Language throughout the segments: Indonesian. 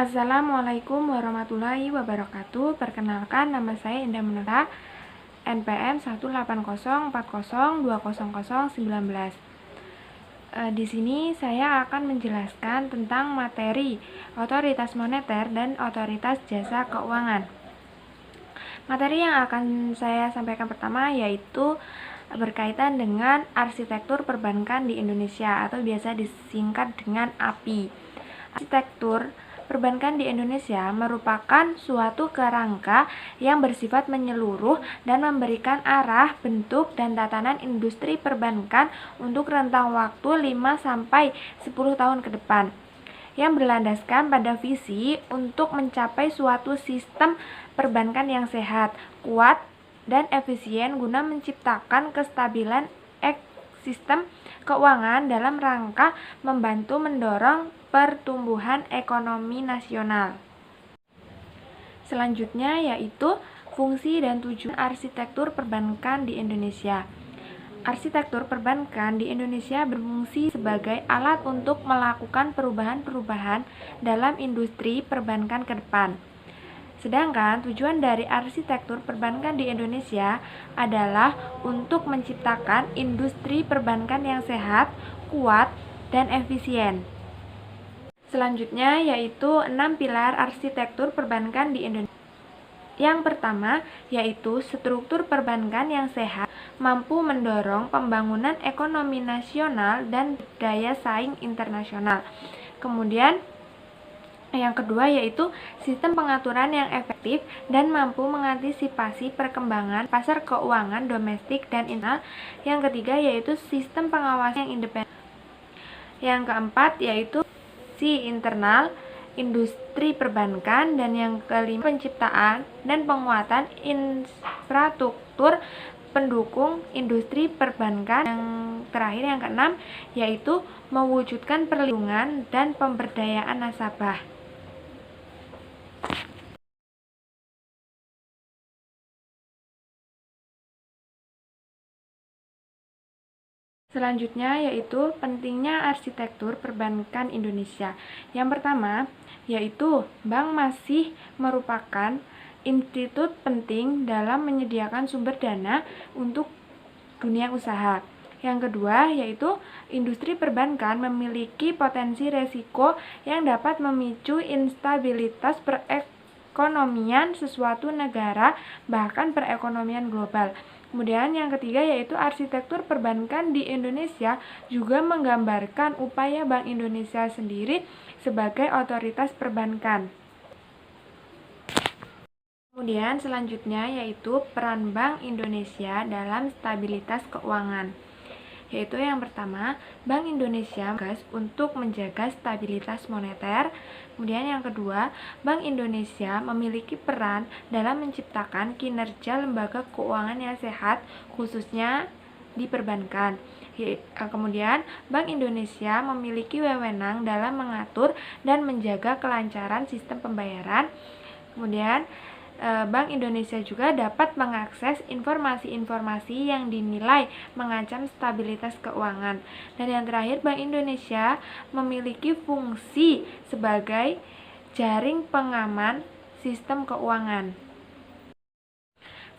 Assalamualaikum warahmatullahi wabarakatuh. Perkenalkan, nama saya Indah Munara, NPM 18040200019. Di sini saya akan menjelaskan tentang materi otoritas moneter dan otoritas jasa keuangan. Materi yang akan saya sampaikan pertama yaitu berkaitan dengan arsitektur perbankan di Indonesia atau biasa disingkat dengan API. Arsitektur perbankan di Indonesia merupakan suatu kerangka yang bersifat menyeluruh dan memberikan arah, bentuk, dan tatanan industri perbankan untuk rentang waktu 5-10 tahun ke depan, yang berlandaskan pada visi untuk mencapai suatu sistem perbankan yang sehat, kuat, dan efisien guna menciptakan kestabilan sistem keuangan dalam rangka membantu mendorong pertumbuhan ekonomi nasional. Selanjutnya yaitu fungsi dan tujuan arsitektur perbankan di Indonesia. Arsitektur perbankan di Indonesia berfungsi sebagai alat untuk melakukan perubahan-perubahan dalam industri perbankan ke depan. Sedangkan tujuan dari arsitektur perbankan di Indonesia adalah untuk menciptakan industri perbankan yang sehat, kuat, dan efisien. Selanjutnya yaitu 6 pilar arsitektur perbankan di Indonesia. Yang pertama yaitu struktur perbankan yang sehat, mampu mendorong pembangunan ekonomi nasional dan daya saing internasional. Kemudian yang kedua yaitu sistem pengaturan yang efektif dan mampu mengantisipasi perkembangan pasar keuangan domestik dan internasional. Yang ketiga yaitu sistem pengawasan yang independen. Yang keempat yaitu si internal industri perbankan, dan yang kelima penciptaan dan penguatan infrastruktur pendukung industri perbankan. Yang terakhir yang keenam yaitu mewujudkan perlindungan dan pemberdayaan nasabah. Selanjutnya yaitu pentingnya arsitektur perbankan Indonesia. Yang pertama yaitu bank masih merupakan institut penting dalam menyediakan sumber dana untuk dunia usaha. Yang kedua yaitu industri perbankan memiliki potensi resiko yang dapat memicu instabilitas perekonomian sesuatu negara, bahkan perekonomian global. Kemudian yang ketiga yaitu arsitektur perbankan di Indonesia juga menggambarkan upaya Bank Indonesia sendiri sebagai otoritas perbankan. Kemudian selanjutnya yaitu peran Bank Indonesia dalam stabilitas keuangan. Yaitu yang pertama, Bank Indonesia tugas untuk menjaga stabilitas moneter. Kemudian yang kedua, Bank Indonesia memiliki peran dalam menciptakan kinerja lembaga keuangan yang sehat, khususnya di perbankan. Kemudian, Bank Indonesia memiliki wewenang dalam mengatur dan menjaga kelancaran sistem pembayaran. Kemudian, Bank Indonesia juga dapat mengakses informasi-informasi yang dinilai mengancam stabilitas keuangan. Dan yang terakhir, Bank Indonesia memiliki fungsi sebagai jaring pengaman sistem keuangan.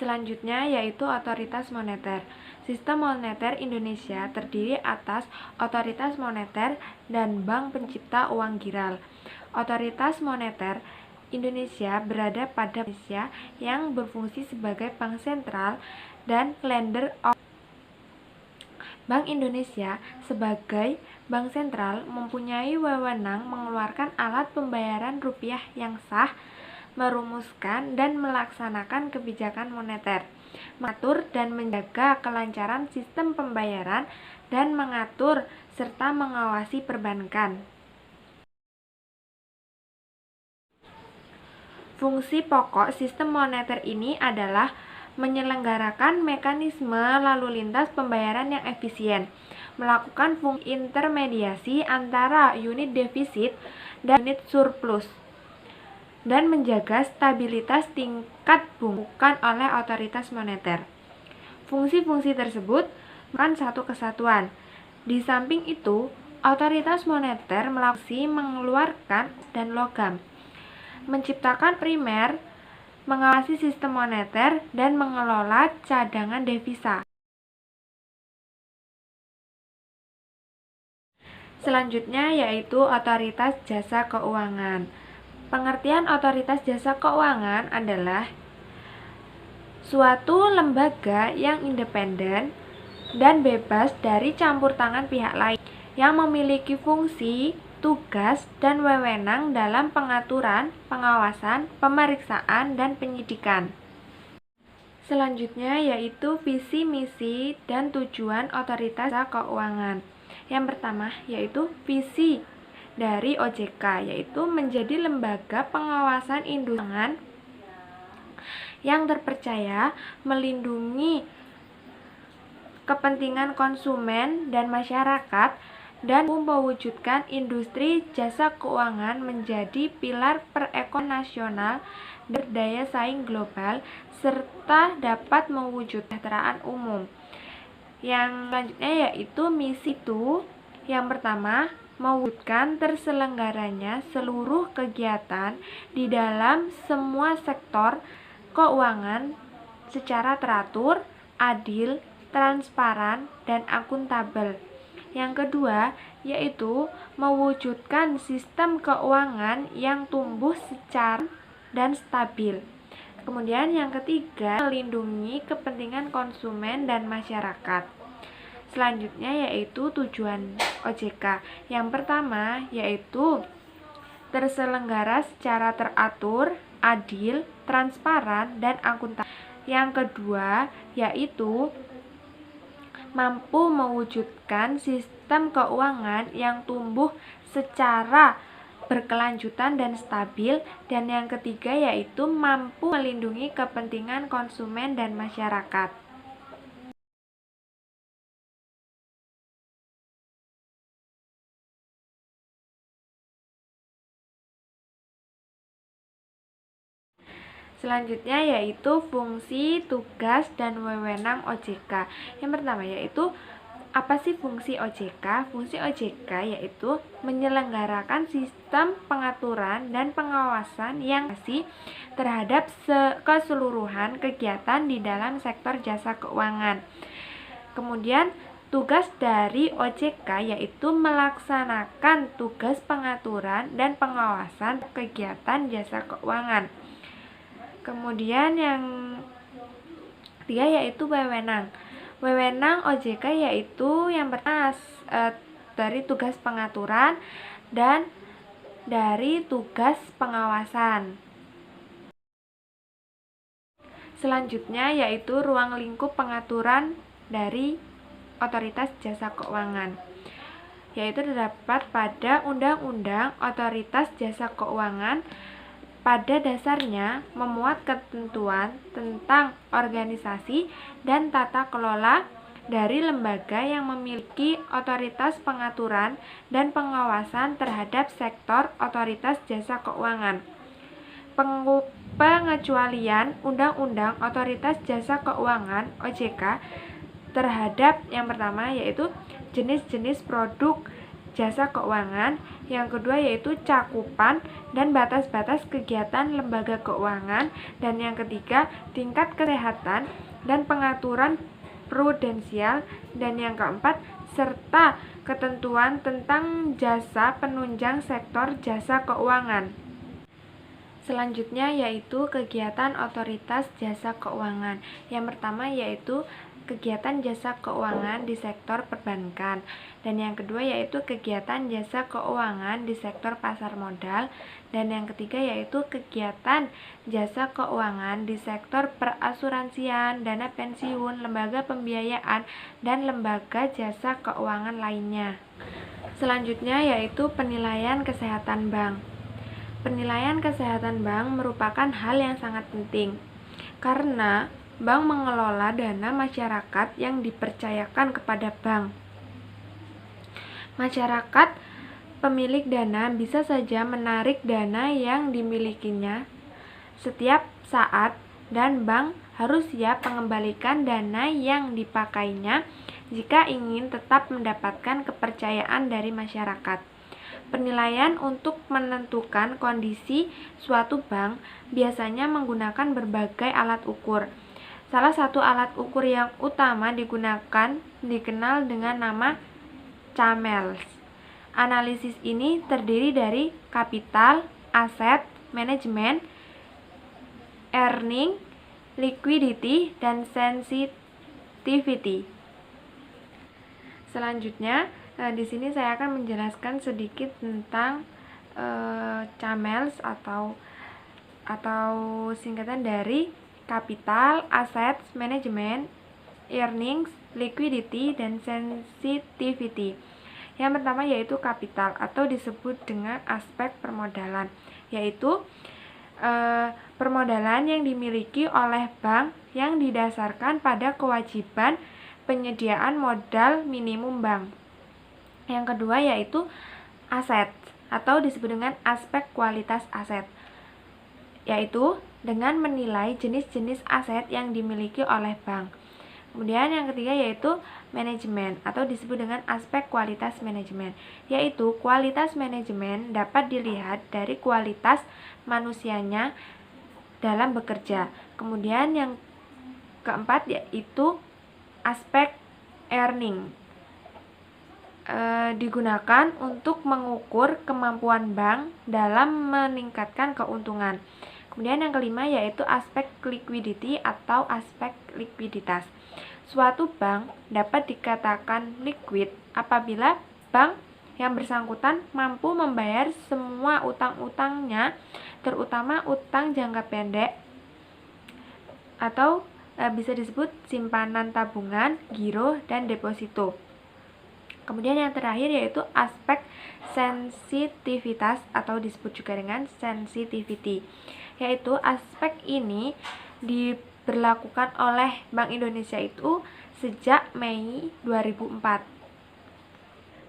Selanjutnya yaitu otoritas moneter. Sistem moneter Indonesia terdiri atas otoritas moneter dan Bank Pencipta Uang Giral. Otoritas moneter Indonesia berada pada Indonesia yang berfungsi sebagai bank sentral dan lender of. Bank Indonesia sebagai bank sentral mempunyai wewenang mengeluarkan alat pembayaran rupiah yang sah, merumuskan dan melaksanakan kebijakan moneter, mengatur dan menjaga kelancaran sistem pembayaran, dan mengatur serta mengawasi perbankan. Fungsi pokok sistem moneter ini adalah menyelenggarakan mekanisme lalu lintas pembayaran yang efisien, melakukan fungsi intermediasi antara unit defisit dan unit surplus, dan menjaga stabilitas tingkat bunga oleh otoritas moneter. Fungsi-fungsi tersebut merupakan satu kesatuan. Di samping itu, otoritas moneter mengeluarkan dan logam. menciptakan primer, mengawasi sistem moneter, dan mengelola cadangan devisa. Selanjutnya yaitu Otoritas Jasa Keuangan. Pengertian Otoritas Jasa Keuangan adalah suatu lembaga yang independen dan bebas dari campur tangan pihak lain, yang memiliki fungsi, tugas, dan wewenang dalam pengaturan, pengawasan, pemeriksaan, dan penyidikan. Selanjutnya yaitu visi, misi, dan tujuan Otoritas Jasa Keuangan. Yang pertama yaitu visi dari OJK, yaitu menjadi lembaga pengawasan industri keuangan yang terpercaya, melindungi kepentingan konsumen dan masyarakat, dan mewujudkan industri jasa keuangan menjadi pilar perekonomian nasional, berdaya saing global, serta dapat mewujudkan kesejahteraan umum. Yang selanjutnya yaitu misi itu, yang pertama, mewujudkan terselenggaranya seluruh kegiatan di dalam semua sektor keuangan secara teratur, adil, transparan, dan akuntabel. Yang kedua, yaitu mewujudkan sistem keuangan yang tumbuh secara dan stabil. Kemudian yang ketiga, melindungi kepentingan konsumen dan masyarakat. Selanjutnya yaitu tujuan OJK. Yang pertama yaitu terselenggara secara teratur, adil, transparan, dan akuntabel. Yang kedua yaitu mampu mewujudkan sistem keuangan yang tumbuh secara berkelanjutan dan stabil, dan yang ketiga yaitu mampu melindungi kepentingan konsumen dan masyarakat. Selanjutnya yaitu fungsi, tugas, dan wewenang OJK. Yang pertama yaitu apa sih fungsi OJK? Fungsi OJK yaitu menyelenggarakan sistem pengaturan dan pengawasan yang terhadap keseluruhan kegiatan di dalam sektor jasa keuangan. Kemudian tugas dari OJK yaitu melaksanakan tugas pengaturan dan pengawasan kegiatan jasa keuangan. Kemudian yang ketiga yaitu wewenang. Wewenang OJK yaitu yang pertama dari tugas pengaturan dan dari tugas pengawasan. Selanjutnya yaitu ruang lingkup pengaturan dari Otoritas Jasa Keuangan, yaitu terdapat pada Undang-Undang Otoritas Jasa Keuangan. Pada dasarnya memuat ketentuan tentang organisasi dan tata kelola dari lembaga yang memiliki otoritas pengaturan dan pengawasan terhadap sektor otoritas jasa keuangan. Pengecualian Undang-Undang Otoritas Jasa Keuangan (OJK) terhadap yang pertama yaitu jenis-jenis produk jasa keuangan, yang kedua yaitu cakupan dan batas-batas kegiatan lembaga keuangan, dan yang ketiga tingkat kesehatan dan pengaturan prudensial, dan yang keempat serta ketentuan tentang jasa penunjang sektor jasa keuangan. Selanjutnya yaitu kegiatan Otoritas Jasa Keuangan. Yang pertama yaitu kegiatan jasa keuangan di sektor perbankan, dan yang kedua yaitu kegiatan jasa keuangan di sektor pasar modal, dan yang ketiga yaitu kegiatan jasa keuangan di sektor perasuransian, dana pensiun, lembaga pembiayaan, dan lembaga jasa keuangan lainnya. Selanjutnya yaitu penilaian kesehatan bank. Penilaian kesehatan bank merupakan hal yang sangat penting karena bank mengelola dana masyarakat yang dipercayakan kepada bank. Masyarakat pemilik dana bisa saja menarik dana yang dimilikinya setiap saat, dan bank harus siap mengembalikan dana yang dipakainya jika ingin tetap mendapatkan kepercayaan dari masyarakat. Penilaian untuk menentukan kondisi suatu bank biasanya menggunakan berbagai alat ukur. Salah satu alat ukur yang utama digunakan dikenal dengan nama CAMELS. Analisis ini terdiri dari kapital, aset, manajemen, earning, liquidity, dan sensitivity. Selanjutnya, di sini saya akan menjelaskan sedikit tentang CAMELS atau singkatan dari kapital, aset, manajemen, earnings, liquidity, dan sensitivity. Yang pertama yaitu kapital atau disebut dengan aspek permodalan, yaitu permodalan yang dimiliki oleh bank yang didasarkan pada kewajiban penyediaan modal minimum bank. Yang kedua yaitu aset atau disebut dengan aspek kualitas aset, yaitu dengan menilai jenis-jenis aset yang dimiliki oleh bank. Kemudian yang ketiga yaitu manajemen atau disebut dengan aspek kualitas manajemen, yaitu kualitas manajemen dapat dilihat dari kualitas manusianya dalam bekerja. Kemudian yang keempat yaitu aspek earning, digunakan untuk mengukur kemampuan bank dalam meningkatkan keuntungan. Kemudian yang kelima yaitu aspek liquidity atau aspek likuiditas. Suatu bank dapat dikatakan liquid apabila bank yang bersangkutan mampu membayar semua utang-utangnya, terutama utang jangka pendek atau bisa disebut simpanan tabungan, giro, dan deposito. Kemudian yang terakhir yaitu aspek sensitivitas atau disebut juga dengan sensitivity, yaitu aspek ini diberlakukan oleh Bank Indonesia itu sejak Mei 2004.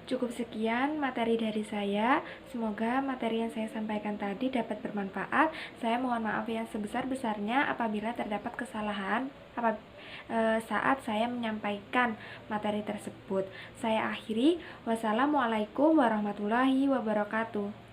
Cukup sekian materi dari saya. Semoga materi yang saya sampaikan tadi dapat bermanfaat. Saya mohon maaf yang sebesar-besarnya apabila terdapat kesalahan saat saya menyampaikan materi tersebut. Saya akhiri. Wassalamualaikum warahmatullahi wabarakatuh.